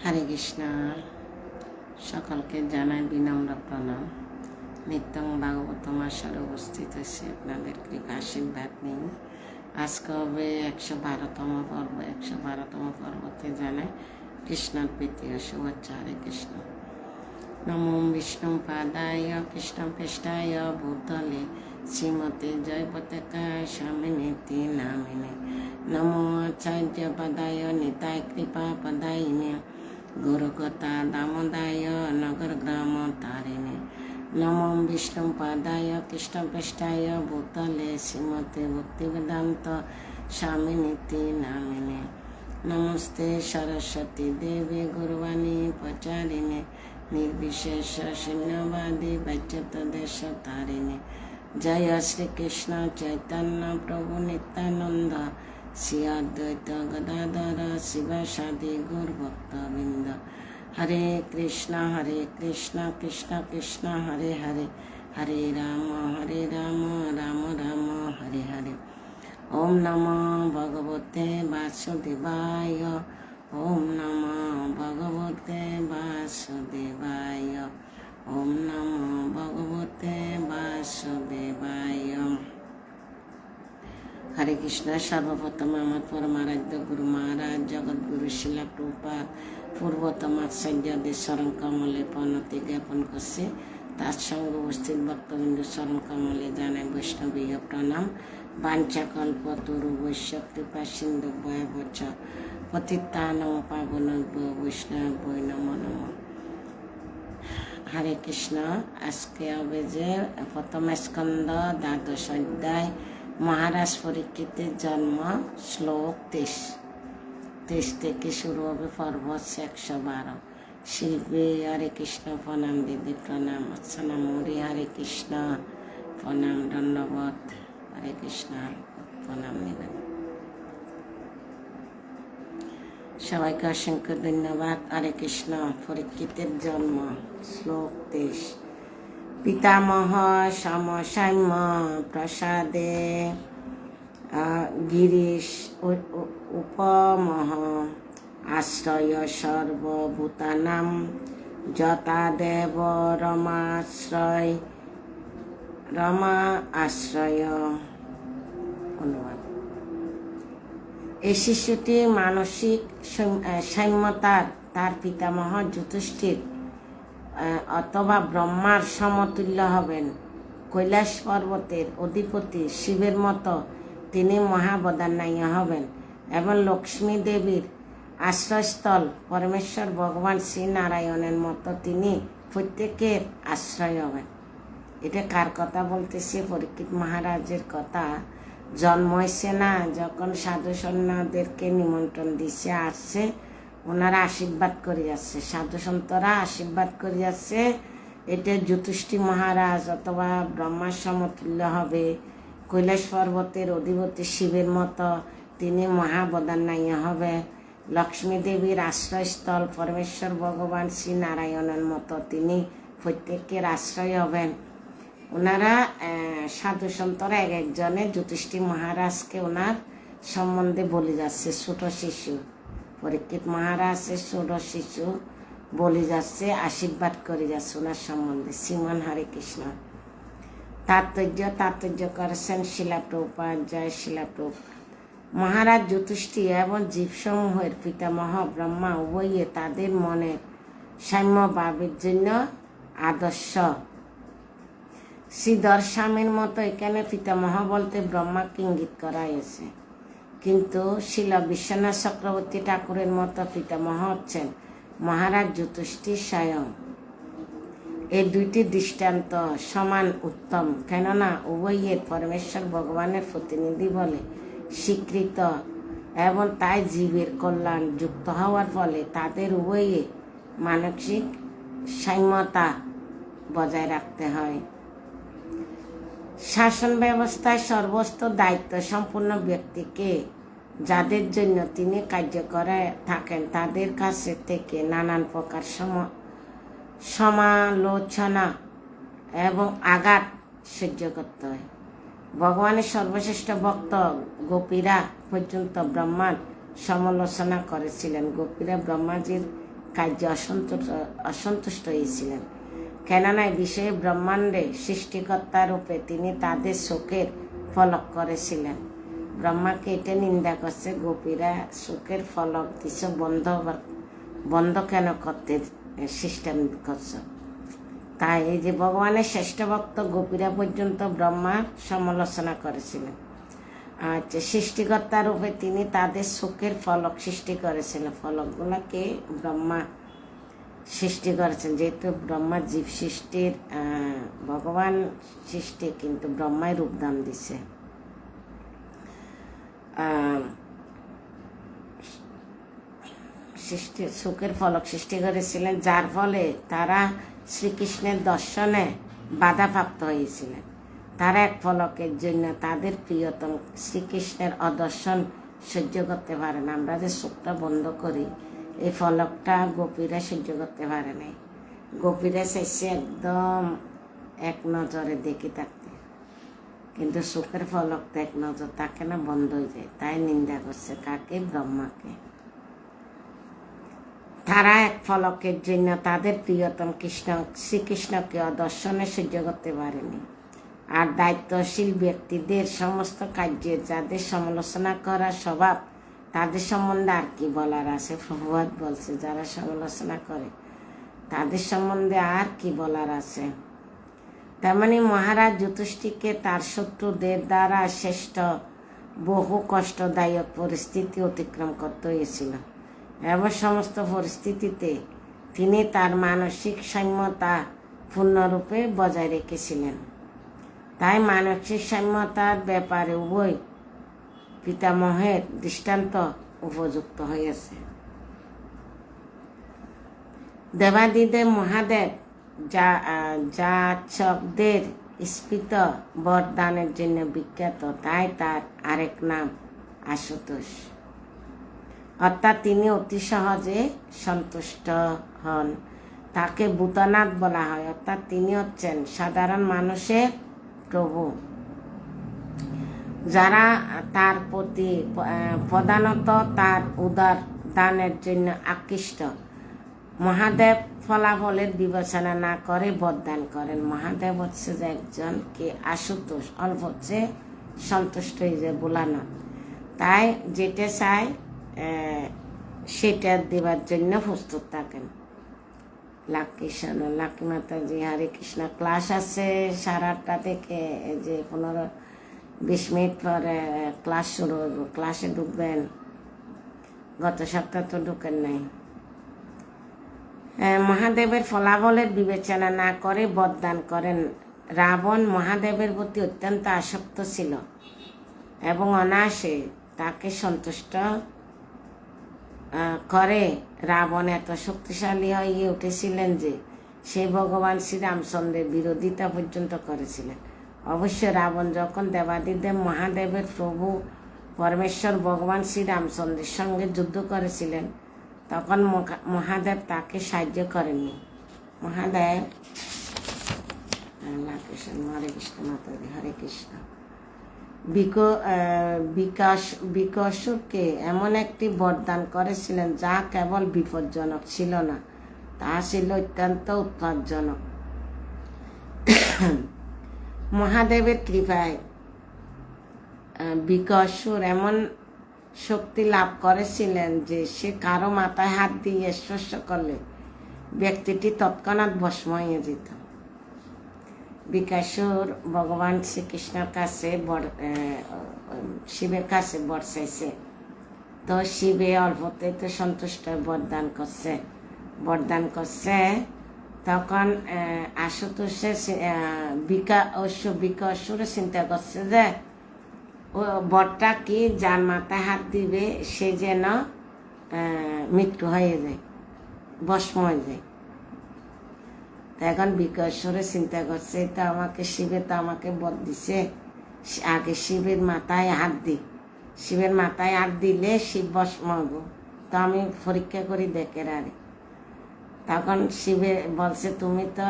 হরে কৃষ্ণ। সকলকে জানাই বিনম্র প্রণাম। নিত্যং ভাগবতম আসারে উপস্থিত হয়েছে আপনাদের কৃপা আশীর্বাদ নিয়ে। আজকে হবে 112তম পর্ব। 112তম পর্বতে জানাই কৃষ্ণর প্রীতি ও শুভেচ্ছা। হরে কৃষ্ণ। নমো বিষ্ণু পাদায় কৃষ্ণ পৃষ্ঠায় ভূতলে শ্রীমতে জয় পতাকায় স্বামিনীতি নামিনে। নমো আচার্য পদায় নিতায় কৃপা পদায়িনে গুরুকথা দামোদায় নগর গ্রাম তারিণে। নমো বিষ্ণু পাদায় কৃষ্ণ পৃষ্ঠায় ভূতলে শ্রীমতে ভক্তিবেদান্ত স্বামিনীতি নামিনে। নমস্তে সরস্বতী দেবী গুরুবাণী প্রচারিণে निर्विशेष शून्यवादी बच्चत देश तारिणे। जय श्री कृष्ण चैतन्य प्रभु नित्यानंद श्री अद्वैत गदाधर शिवासादि गौर भक्तवृंद। हरे कृष्ण कृष्ण कृष्ण हरे हरे, हरे राम राम राम हरे हरे। ओम नमो भगवते वासुदेवाय। ओम नमो भगवते वासुदेवाय। ओम नमो भगवते वासुदेवाय। हरे कृष्ण। सर्वप्रथम আমার পরমারাধ্য গুরু মহারাজ জগৎগুরু শিলা প্রভুপাদ পূর্বতম আচার্যদের চরণ কমলে প্রণতি জ্ঞাপন করছে। তার সঙ্গে উপস্থিত ভক্তবৃন্দ চরণ কমলে জানায় বৈষ্ণবীয় প্রণাম। বাঞ্ছাকল্প তরু বৈশ্য কৃপা সিন্ধু ভয়বচ পতিতানম পাবনভ্য বৈষ্ণব নমো নমঃ। হরে কৃষ্ণ। আজকে হবে যে প্রথম স্কন্দ দ্বাদশ অধ্যায় মহারাজ পরীক্ষিতের জন্ম শ্লোক 23 থেকে শুরু হবে পর্ব 112। শিল্পী হরে কৃষ্ণ প্রণাম, দিদি প্রণাম, সোনাম মুড়ি হরে কৃষ্ণ প্রণাম, ধন্যবাদ। হরে কৃষ্ণ প্রণাম নেবেন সবাইকে অসংখ্য ধন্যবাদ। হরে কৃষ্ণ। পরীক্ষিতের জন্ম শ্লোক 23। পিতামহ সমসাম্য প্রসাদে গিরিশ উপমহ আশ্রয় সর্বভূতানাম যথা দেব রমা আশ্রয়। অনুবাদ। এই শিশুটি মানসিক সাম্যতার তার পিতামহ যুধিষ্ঠির অথবা ব্রহ্মার সমতুল্য হবেন। কৈলাস পর্বতের অধিপতি শিবের মতো তিনি মহাবদান্যায় হবেন এবং লক্ষ্মী দেবীর আশ্রয়স্থল পরমেশ্বর ভগবান শ্রী নারায়ণের মতো তিনি প্রত্যেকের আশ্রয় হবেন। এটা কার কথা বলতেছে? পরীক্ষিত মহারাজের কথা। জন্ম হয়েছে না, যখন সাধু সন্ন্যাদেরকে নিমন্ত্রণ দিচ্ছে, আসছে, ওনারা আশীর্বাদ করে যাচ্ছে, সাধু সন্তরা আশীর্বাদ করে যাচ্ছে। এটা যুধিষ্ঠি মহারাজ অথবা ব্রহ্মার সমতুল্য হবে। কৈলাস পর্বতের অধিপতি শিবের মতো তিনি মহাবদান্যায় হবে। লক্ষ্মী দেবীর আশ্রয়স্থল পরমেশ্বর ভগবান শ্রী নারায়ণের মতো তিনি প্রত্যেকের আশ্রয় হবেন। ওনারা সাধু সন্তরা এক একজনে যুধিষ্ঠি মহারাজকে ওনার সম্বন্ধে বলে যাচ্ছে। ছোট শিশু পরীক্ষিত মহারাজের ছোট শিশু বলে যাচ্ছে, আশীর্বাদ করে যাচ্ছে ওনার সম্বন্ধে। শ্রীমান হরে কৃষ্ণ। তাৎপর্য করেছেন শিলা প্রভুপাদ। জয় শিলা প্রভুপাদ। মহারাজ যুধিষ্ঠির এবং জীবসমূহের পিতামহ ব্রহ্মা উভয়ে তাদের মনের সাম্যভাবের জন্য আদর্শ। শ্রীধর স্বামীর মতো এখানে পিতামহ বলতে ব্রহ্মাকে ইঙ্গিত করা হয়েছে, কিন্তু শিল বিশ্বনাথ চক্রবর্তী ঠাকুরের মতো পিতামহ হচ্ছেন মহারাজ যুধিষ্ঠির স্বয়ং। এই দুইটি দৃষ্টান্ত সমান উত্তম, কেননা উভয়ের পরমেশ্বর ভগবানের প্রতিনিধি বলে স্বীকৃত এবং তাই জীবের কল্যাণ যুক্ত হওয়ার ফলে তাদের উভয়ে মানসিক সাম্যতা বজায় রাখতে হয়। শাসন ব্যবস্থায় সর্বস্ত দায়িত্ব সম্পূর্ণ ব্যক্তিকে, যাদের জন্য তিনি কার্য করে থাকেন, তাদের কাছে থেকে নানান প্রকার সমালোচনা এবং আঘাত সহ্য করতে হয়। ভগবানের সর্বশ্রেষ্ঠ ভক্ত গোপীরা পর্যন্ত ব্রহ্মার সমালোচনা করেছিলেন। গোপীরা ব্রহ্মাজির কার্যে অসন্তুষ্ট হয়েছিলেন। কেননা এই বিষয়ে ব্রহ্মাণ্ডে সৃষ্টিকর্তা রূপে তিনি তাদের চোখের ফলক করেছিলেন। ব্রহ্মাকে এটা নিন্দা করছে, গোপীরা চোখের ফলক দিছ, বন্ধ কেন করতে সিস্টেম করছ। তাই এই যে ভগবানের শ্রেষ্ঠ ভক্ত গোপীরা পর্যন্ত ব্রহ্মার সমালোচনা করেছিলেন। আচ্ছা, সৃষ্টিকর্তা রূপে তিনি তাদের চোখের ফলক সৃষ্টি করেছিলেন। ফলকগুলোকে ব্রহ্মা সৃষ্টি করেছেন, যেহেতু ব্রহ্মা জীব সৃষ্টির ভগবান সৃষ্টি, কিন্তু ব্রহ্মায় রূপদান দিছে। চোখের ফলক সৃষ্টি করেছিলেন, যার ফলে তারা শ্রীকৃষ্ণের দর্শনে বাধাপ্রাপ্ত হয়েছিলেন। তারা এক ফলকের জন্য তাদের প্রিয়তম শ্রীকৃষ্ণের অদর্শন সহ্য করতে পারে না। আমরা যে চোখটা বন্ধ করি, এই ফলকটা গোপীরা সহ্য করতে পারে নাই। গোপীরা চাইছে একদম এক নজরে দেখে থাকতে, কিন্তু চোখের ফলকটা এক নজর তাকে না, বন্ধ হয়ে যায়। তাই নিন্দা করছে কাকে? ব্রহ্মাকে। তারা এক ফলকের জন্য তাদের প্রিয়তম শ্রীকৃষ্ণকে অদর্শনে সহ্য করতে পারেনি। আর দায়িত্বশীল ব্যক্তিদের সমস্ত কার্যে যাদের সমালোচনা করার স্বভাব, তাদের সম্বন্ধে আর কি বলার আছে? প্রভুপাদ বলছে, যারা সমালোচনা করে তাদের সম্বন্ধে আর কি বলার আছে? তেমনি মহারাজ যুধিষ্ঠিরকে তার শত্রুদের দ্বারা শ্রেষ্ঠ বহু কষ্টদায়ক পরিস্থিতি অতিক্রম করতে হয়েছিল, এবং সমস্ত পরিস্থিতিতে তিনি তার মানসিক সাম্যতা পূর্ণরূপে বজায় রেখেছিলেন। তাই মানসিক সাম্যতার ব্যাপারে উভয় পিতামহের দৃষ্টান্ত উপযুক্ত হয়েছে। দেবাদিদেব মহাদেব যাচকদের স্ফীত বরদানের জন্য বিখ্যাত, তাই তার আরেক নাম আশুতোষ। অর্থাৎ তিনি অতি সহজে সন্তুষ্ট হন। তাকে ভূতনাথ বলা হয়, অর্থাৎ তিনি হচ্ছেন সাধারণ মানুষের প্রভু, যারা তার প্রতি প্রধানত তার উদার দানের জন্য আকৃষ্ট। মহাদেব ফলাফলের বিবেচনা না করে বরদান করেন। মহাদেব হচ্ছে যে একজনকে আশুতোষ, অল্প হচ্ছে সন্তুষ্ট হয়ে যায় ভোলানাথ। তাই যেটা চায় সেটা দেবার জন্য প্রস্তুত থাকেন। লাকি মাতাজি হরে কৃষ্ণ। ক্লাস আছে 8:30 থেকে, যে 15-20 মিনিট পরে ক্লাস শুরু হইব। ক্লাসে ঢুকবেন। গত সপ্তাহ তো ঢুকেন নাই। মহাদেবের ফলাফলের বিবেচনা না করে বরদান করেন। রাবণ মহাদেবের প্রতি অত্যন্ত আসক্ত ছিল এবং অনায়াসে তাকে সন্তুষ্ট করে। রাবণ এত শক্তিশালী হয়ে উঠেছিলেন যে সে ভগবান শ্রীরামচন্দ্রের বিরোধিতা পর্যন্ত করেছিলেন। অবশ্য রাবণ যখন দেবাদিদেব মহাদেবের প্রভু পরমেশ্বর ভগবান শ্রীরামচন্দ্রের সঙ্গে যুদ্ধ করেছিলেন, তখন মহাদেব তাকে সাহায্য করেননি। মহাদেব হরে কৃষ্ণ মাতাজি হরে কৃষ্ণ বিকশকে এমন একটি বরদান করেছিলেন যা কেবল বিপজ্জনক ছিল না, তা ছিল অত্যন্ত উৎপাদজনক। মহাদেবের কৃপায় বিকশর এমন শক্তি লাভ করেছিলেন যে সে কারো মাথায় হাত দিয়ে স্পর্শ করলে ব্যক্তিটি তৎক্ষণাৎ ভস্ম হয়ে যেত। বিকাশুর ভগবান শ্রীকৃষ্ণের কাছে শিবের কাছে বর চাইছে, তো শিবে অল্পতে তো সন্তুষ্ট বরদান করছে। তখন আশুতোষে বিকাশুরে চিন্তা করছে যে ও বরটা কি যার মাথায় হাত দিবে সে যেন মৃত্যু হয়ে যায়, ভস্ম হয়ে যায়। এখন বিকশরে চিন্তা করছে, তো আমাকে শিবে তো আমাকে বর দিছে, আগে শিবের মাথায় হাত দিই, শিবের মাথায় হাত দিলে শিব ভস্ম হব, তো আমি পরীক্ষা করি দেখে আরে। তখন শিবে বলছে, তুমি তো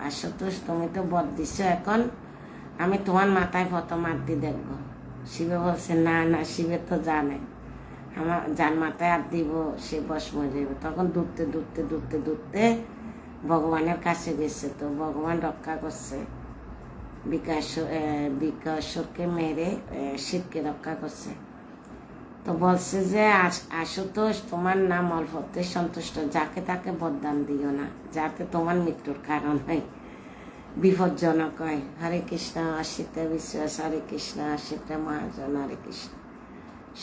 আশুতোষ তুমি তো বর দিছ, এখন আমি তোমার মাথায় প্রথম হাত দিয়ে দেখবো। শিবে বলছে, না না, শিবে তো জানে আমার যার মাথায় হাত দিব সে ভস্ম হয়ে যাবে। তখন দূরতে দূরতে দূরতে দূরতে ভগবানের কাছে গেছে, তো ভগবান রক্ষা করছে, বিকাশকে মেরে শিবকে রক্ষা করছে। তো বলছে যে আশুতোষ, তোমার নাম অল্পতে সন্তুষ্ট, যাকে তাকে বরদান দিও না, যাতে তোমার মৃত্যুর কারণ হয়, বিপজ্জনক হয়। হরে কৃষ্ণ, অসিতা বিশ্বাস, হরে কৃষ্ণ, অসিতা মহাজন, হরে কৃষ্ণ।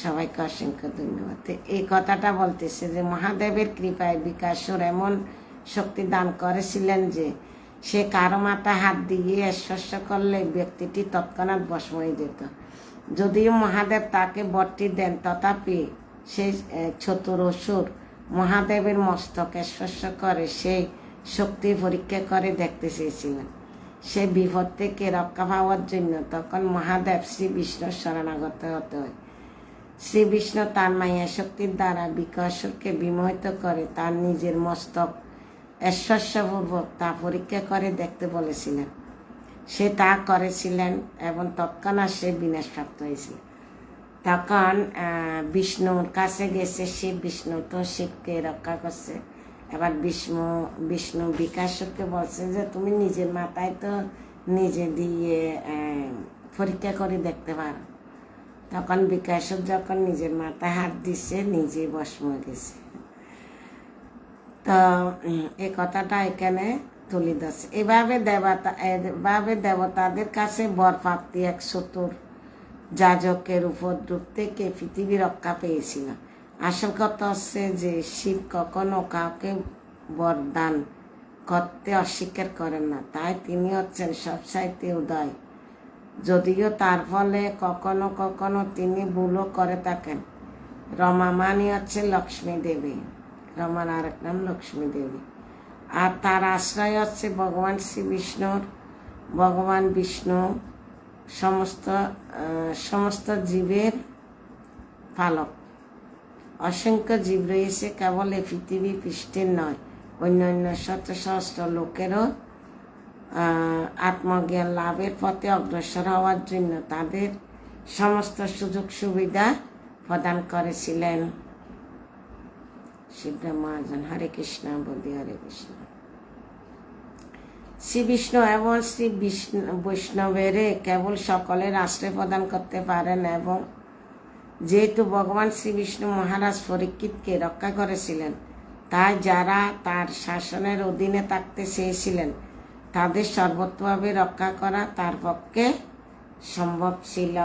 সবাইকে অসংখ্য ধন্যবাদ। এই কথাটা বলতেছে যে মহাদেবের কৃপায় বিকাশর এমন শক্তি দান করেছিলেন যে সে কারো মাথায় হাত দিয়ে স্পর্শ করলে ব্যক্তিটি তৎক্ষণাৎ ভস্ম হয়ে যেত। যদিও মহাদেব তাকে বরটি দেন, তথাপি সেই চতুর অসুর মহাদেবের মস্তকে স্পর্শ করে সেই শক্তি পরীক্ষা করে দেখতে চেয়েছিলেন। সে বিপদ থেকে রক্ষা পাওয়ার জন্য তখন মহাদেব শ্রী বিষ্ণুর শরণাগত হতে হয়। শ্রী বিষ্ণু তার মায়া শক্তির দ্বারা বিকাশকে বিমোহিত করে তার নিজের মস্তক স্পর্শপূর্বক তা পরীক্ষা করে দেখতে বলেছিলেন। সে তা করেছিলেন এবং তৎক্ষণাৎ সে বিনাশপ্রাপ্ত হয়েছিল। তখন বিষ্ণুর কাছে গেছে শিব, বিষ্ণু তো শিবকে রক্ষা করছে। এবার বিষ্ণু বিকাশকে বলছে যে তুমি নিজের মাথায় তো নিজে দিয়ে পরীক্ষা করে দেখতে পারো। তখন বিকাশক যখন নিজের মাথায় হাত দিচ্ছে, নিজেই ভস্ম হয়ে গেছে। তো এই কথাটা এখানে তুলে ধরছে। এভাবে দেবতাদের কাছে বর প্রাপ্তি এক চতুর যাজকের উপদ্রব থেকে পৃথিবী রক্ষা পেয়েছিল। আসল কথা হচ্ছে যে শিব কখনো কাউকে বরদান করতে অস্বীকার করেন না, তাই তিনি হচ্ছেন সবচাইতে উদয়। যদিও তার ফলে কখনো কখনো তিনি ভুলও করে থাকেন। রমা মানে হচ্ছে লক্ষ্মী দেবী, রমার আরেক নাম লক্ষ্মী দেবী। আর তার আশ্রয় হচ্ছে ভগবান শ্রী বিষ্ণুর। ভগবান বিষ্ণু সমস্ত জীবের পালক। অসংখ্য জীব রয়েছে, কেবল এই পৃথিবী পৃষ্ঠের নয়, অন্যান্য শত সহস্র লোকেরও আত্মজ্ঞান লাভের পথে অগ্রসর হওয়ার জন্য তাদের সমস্ত সুযোগ সুবিধা প্রদান করেছিলেন শিব মহাজন। হরে কৃষ্ণ বলি, হরে কৃষ্ণ। শ্রী বিষ্ণু এবং শ্রী বৈষ্ণবের কেবল সকলের আশ্রয় প্রদান করতে পারেন, এবং যেহেতু ভগবান শ্রী বিষ্ণু মহারাজ পরীক্ষিতকে রক্ষা করেছিলেন, তাই যারা তার শাসনের অধীনে থাকতে চেয়েছিলেন তাদের সর্বত্রভাবে রক্ষা করা তার পক্ষে সম্ভব ছিল।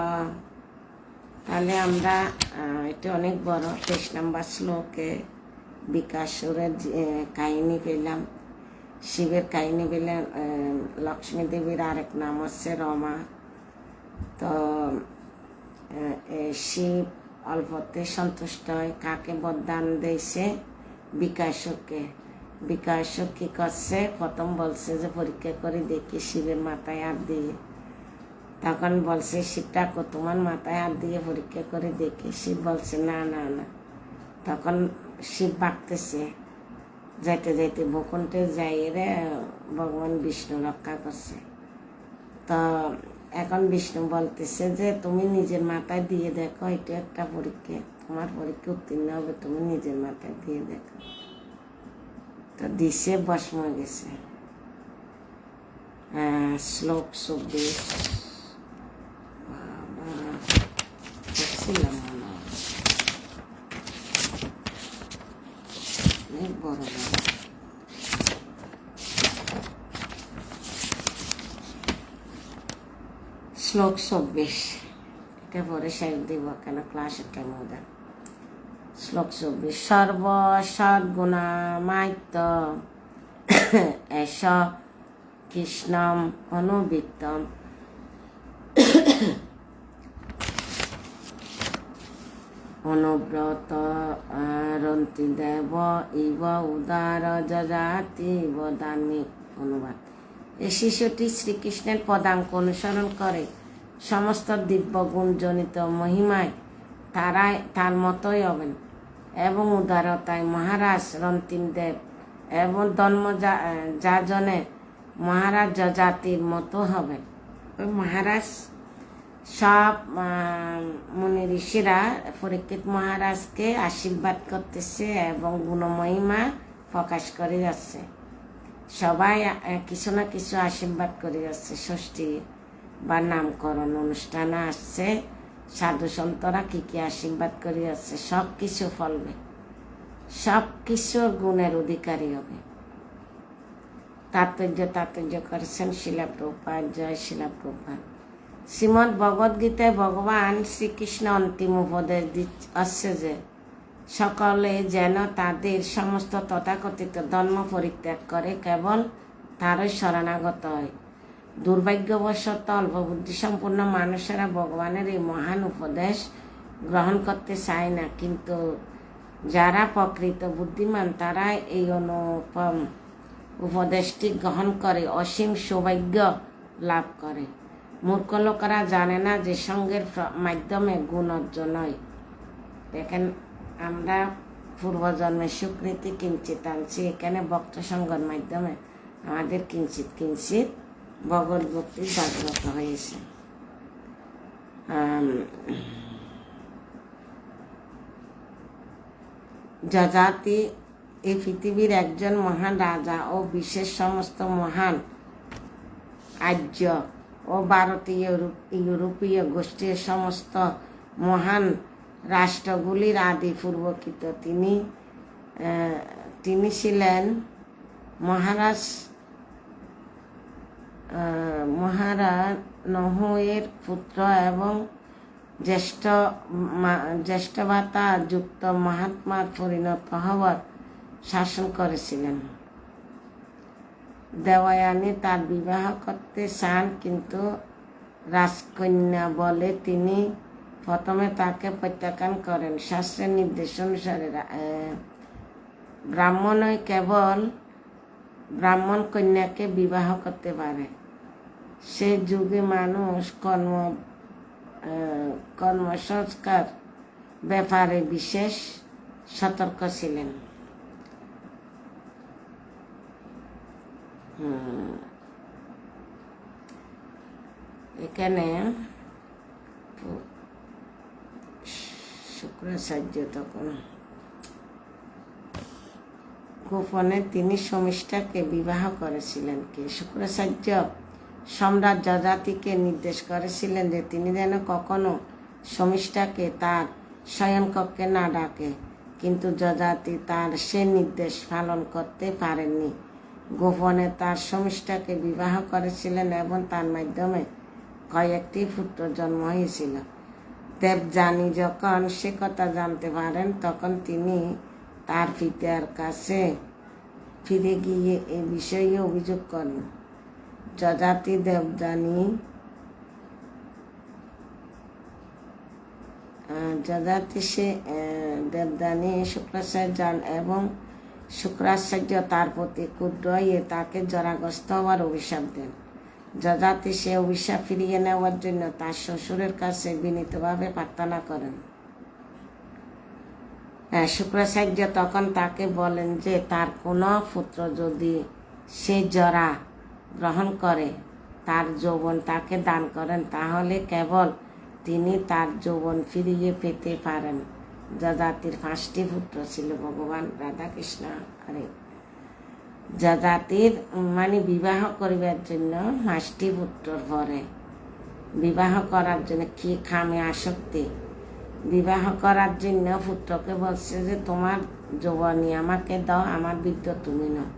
তাহলে আমরা এটা অনেক বড় 23 নম্বর শ্লোকে বিকাশরের কাহিনী পেলাম, শিবের কাহিনী পেলাম। লক্ষ্মী দেবীর আরেক নাম হচ্ছে রমা। তো শিব অল্পতে সন্তুষ্ট হয়, কাকে বরদান দিয়েছে? বিকাশকে। বিকাশক কি করছে? প্রথম বলছে যে পরীক্ষা করে দেখি শিবের মাথায় হাত দিয়ে। তখন বলছে শিবটা তোমার মাথায় হাত দিয়ে পরীক্ষা করে দেখি। শিব বলছে না না না। তখন শিব বাঁকতেছে, যাইতে যাইতে বকুণ্ঠে যাই রে ভগবান বিষ্ণু রক্ষা করছে। তো এখন বিষ্ণু বলতেছে যে তুমি নিজের মাথায় দিয়ে দেখো, এটা একটা পরীক্ষা, তোমার পরীক্ষা উত্তীর্ণ হবে, তুমি নিজের মাথায় দিয়ে দেখো। তো দিশে ভস্ম হয়ে গেছে। শ্লোক 24 ছিলাম অনেক বড় বড়। শ্লোক 24 এটা পরে শেষ দিব, কেন ক্লাসের টাইম হবে। শ্লোক 24 সর্বসদ্গুণামায়িত এষ কৃষ্ণম অনুবিত্তম অনুব্রত রন্তি দেব ইব উদার যজাতি বদামি। অনুবাদ: এই শিশুটি শ্রীকৃষ্ণের পদাঙ্ক অনুসরণ করে সমস্ত দিব্য গুণজনিত মহিমায় তার মতোই হবেন এবং উদারতায় মহারাজ রন্তিম দেব এবং ধর্মযাজনে মহারাজ যজাতির মতো হবেন। ওই মহারাজ সব মুনি ঋষিরা পরীক্ষিত মহারাজকে আশীর্বাদ করতেছে এবং গুণমহিমা প্রকাশ করে যাচ্ছে। সবাই কিছু না কিছু আশীর্বাদ করে যাচ্ছে। ষষ্ঠী বা নামকরণ অনুষ্ঠানে আসছে, সাধু সন্তরা কি কি আশীর্বাদ করে যাচ্ছে, সব কিছু ফলবে, সব কিছুর গুণের অধিকারী হবে। তাৎপর্য করেছেন শিলা প্রভুপাদ। জয় শিলা প্রভুপাদ। শ্রীমদ্ ভগবদ গীতায় ভগবান শ্রীকৃষ্ণ অন্তিম উপদেশ দিচ্ছে যে সকলে যেন তাদের সমস্ত তথাকথিত ধর্ম পরিত্যাগ করে কেবল তারই শরণাগত হয়। দুর্ভাগ্যবশত অল্প বুদ্ধিসম্পন্ন মানুষেরা ভগবানের এই মহান উপদেশ গ্রহণ করতে চায় না, কিন্তু যারা প্রকৃত বুদ্ধিমান তারা এই অনুপম উপদেশটি গ্রহণ করে অসীম সৌভাগ্য লাভ করে। মূর্খ লোকেরা জানে না যে সঙ্গের মাধ্যমে গুণ অর্জন হয়। দেখেন, আমরা পূর্বজন্মের স্বীকৃতি কিঞ্চিত আনছি, এখানে ভক্ত সঙ্গের মাধ্যমে আমাদের কিঞ্চিত কিঞ্চিত ভগবত ভক্তি জাগ্রত হয়েছে। যযাতি এই পৃথিবীর একজন মহান রাজা ও বিশেষ সমস্ত মহান আর্য ও ভারতীয় ইউরোপীয় গোষ্ঠীর সমস্ত মহান রাষ্ট্রগুলির আদি পূর্বকৃত। তিনি ছিলেন মহারাজ নহুয়ের পুত্র এবং জ্যেষ্ঠভাতা যুক্ত মহাত্মার পরিণত হওয়ার শাসন করেছিলেন। দেবয়ানী তার বিবাহ করতে চান, কিন্তু রাজকন্যা বলে তিনি প্রথমে তাকে প্রত্যাখ্যান করেন। শাস্ত্রের নির্দেশ অনুসারে ব্রাহ্মণই কেবল ব্রাহ্মণ কন্যাকে বিবাহ করতে পারে। সে যুগে মানুষ কর্মসংস্কার ব্যাপারে বিশেষ সতর্ক ছিলেন। এখানে শুক্রাচার্য তখন গোপনে তিনি শমিষ্ঠাকে বিবাহ করেছিলেন। কি শুক্রাচার্য সম্রাট যযাতিকে নির্দেশ করেছিলেন যে তিনি যেন কখনো শমিষ্ঠাকে তার শয়নকক্ষে না ডাকে, কিন্তু যযাতি তার সে নির্দেশ পালন করতে পারেননি। গোপনে তার শমিষ্ঠাকে বিবাহ করেছিলেন এবং তার মাধ্যমে কয়েকটি পুত্র জন্ম হয়েছিল। দেবযানী যখন সে কথা জানতে পারেন তখন তিনি তার পিতার কাছে ফিরে গিয়ে এ বিষয়ে অভিযোগ করেন। যযাতি দেবযানী শুক্রাচার্য যান এবং শুক্রাচার্য তার প্রতি ক্ষুব্ধ হয়ে তাকে জরাগ্রস্ত হওয়ার অভিশাপ দেন। যযাতি সে অভিশাপ ফিরিয়ে নেওয়ার জন্য তার শ্বশুরের কাছে বিনীতভাবে প্রার্থনা করেন। শুক্রাচার্য তখন তাকে বলেন যে তার কোনো পুত্র যদি সে জরা গ্রহণ করে তার যৌবন তাকে দান করেন, তাহলে কেবল তিনি তার যৌবন ফিরিয়ে পেতে পারেন। যযাতির 5টি পুত্র ছিল। ভগবান রাধাকৃষ্ণ আরে যযাতির বিবাহ করিবার জন্য 5টি পুত্র পরে বিবাহ করার জন্য কি খামে আসক্তি। বিবাহ করার জন্য পুত্রকে বলছে যে তোমার যৌবনী আমাকে দাও, আমার বৃদ্ধ তুমি নাও।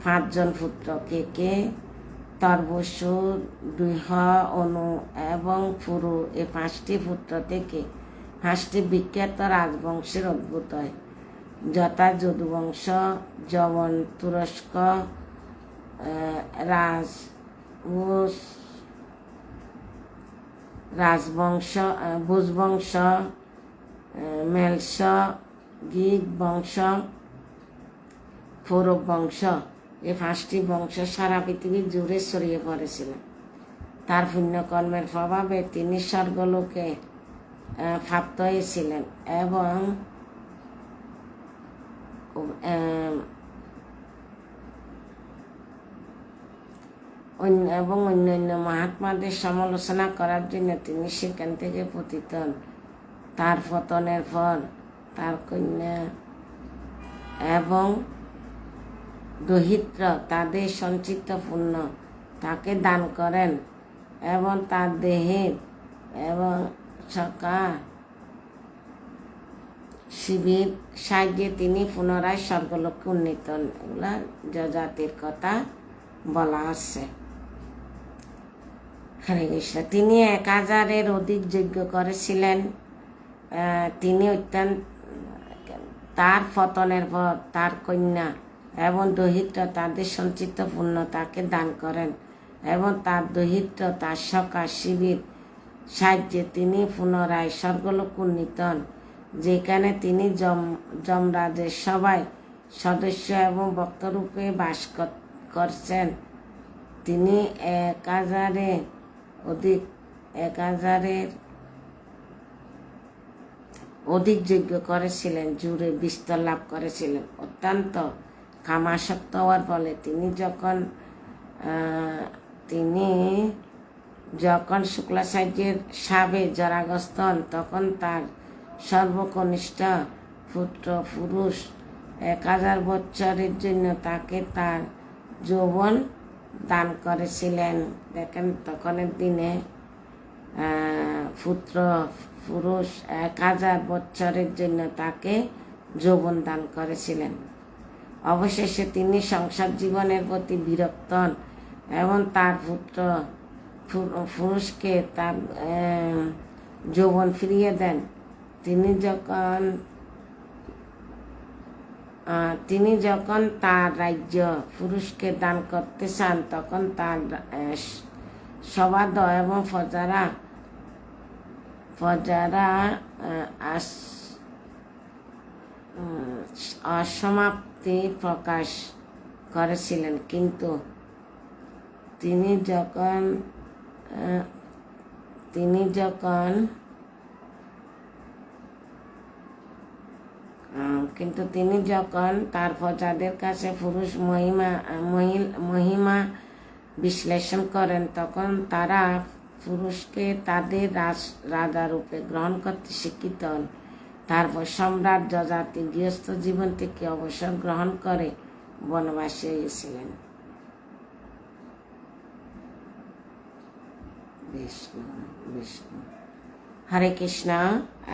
5 জন পুত্র কে তর্বসু, দুহ, অনু এবং পুরু, এই 5টি পুত্র থেকে 5টি বিখ্যাত রাজবংশের উদ্ভূত হয়, যথা যদুবংশ, যবন, তুরস্ক, ভোজবংশ, মেলস, গ্রীক বংশ, পৌরব বংশ। এই 5টি বংশ সারা পৃথিবী জুড়ে ছড়িয়ে পড়েছিল। তার পুণ্যকর্মের প্রভাবে তিনি স্বর্গলোকে প্রাপ্ত হয়েছিলেন এবং এবং অন্যান্য মহাত্মাদের সমালোচনা করার জন্য তিনি সেখান থেকে পতিত হন। তার পতনের পর তার কন্যা এবং দরিদ্র তাদের সঞ্চিত পুণ্য তাকে দান করেন এবং তার দেহের এবং সকা শিবির সাহায্যে তিনি পুনরায় স্বর্গলোকে উন্নীত হন। এগুলা যজাতির কথা বলা আছে। হরে কৃষ্ণ। তিনি 1000-এর অধিক যজ্ঞ করেছিলেন। তিনি অত্যন্ত তার পতনের পর তার কন্যা এবং দরিদ্র তাদের সঞ্চিত পুণ্য তাকে দান করেন এবং তার দরিদ্র তার সকা শিবির সাহায্যে তিনি পুনরায় স্বর্গলোকে উন্নীত হন, যেখানে তিনি যমরাজের সবাই সদস্য এবং ভক্তরূপে বাস করছেন। তিনি 1000-এর অধিক যজ্ঞ করেছিলেন, জুড়ে বিস্তার লাভ করেছিলেন। অত্যন্ত কামাসক্ত হওয়ার ফলে তিনি যখন শুক্লাচার্যের সাবে জরাগ্রস্ত হন, তখন তার সর্বকনিষ্ঠ পুত্র পুরুষ 1000 বছরের জন্য তাকে তার যৌবন দান করেছিলেন। দেখেন, তখনের দিনে পুরুষ 1000 বছরের জন্য তাকে যৌবন দান করেছিলেন। অবশেষে তিনি সংসার জীবনের প্রতি বিরক্ত হন এবং তার পুরুষকে তার যৌবন ফিরিয়ে দেন। তিনি যখন তার রাজ্য পুরুষকে দান করতে চান, তখন তার সবাদ এবং প্রজারা অসমাপ্তি প্রকাশ করেছিলেন। কিন্তু তিনি যখন তার প্রজাদের কাছে পুরুষ মহিমা বিশ্লেষণ করেন, তখন তারা পুরুষকে তাদের রাজা রূপে গ্রহণ করতে শিক্ষিত হন। তারপর সম্রাট যজাতি গৃহস্থ জীবন থেকে অবসর গ্রহণ করে বনবাসে গিয়েছিলেন। বিষ্ণু। হরে কৃষ্ণ।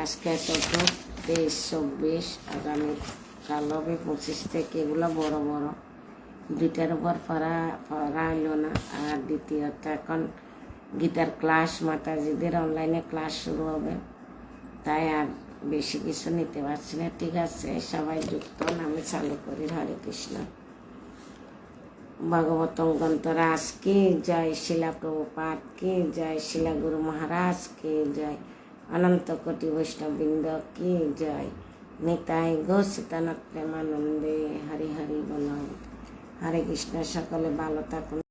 আজকে 23-24, আগামী কাল হবে 25 থেকে। এগুলো বড় বড়, 2টার উপর পড়া হইল না। আর দ্বিতীয়ত, এখন গীতার ক্লাস, মাতাজিদের অনলাইনে ক্লাস শুরু হবে, তাই আর বেশি কিছু নিতে পারছি না। ঠিক আছে, সবাই যুক্ত হন, আমি চালু করি। হরে কৃষ্ণ। ভগবতং গ্রন্থরাজ কি জয়, শিলা প্রভুপাদ কি জয়, শিলা গুরু মহারাজ কি জয়, অনন্ত কোটি বৈষ্ণববৃন্দ কি জয়, নিতাই গৌসিতানাথ প্রেমানন্দে। হরি হরি বল। হরে কৃষ্ণ। সকলে ভালো থাকুন।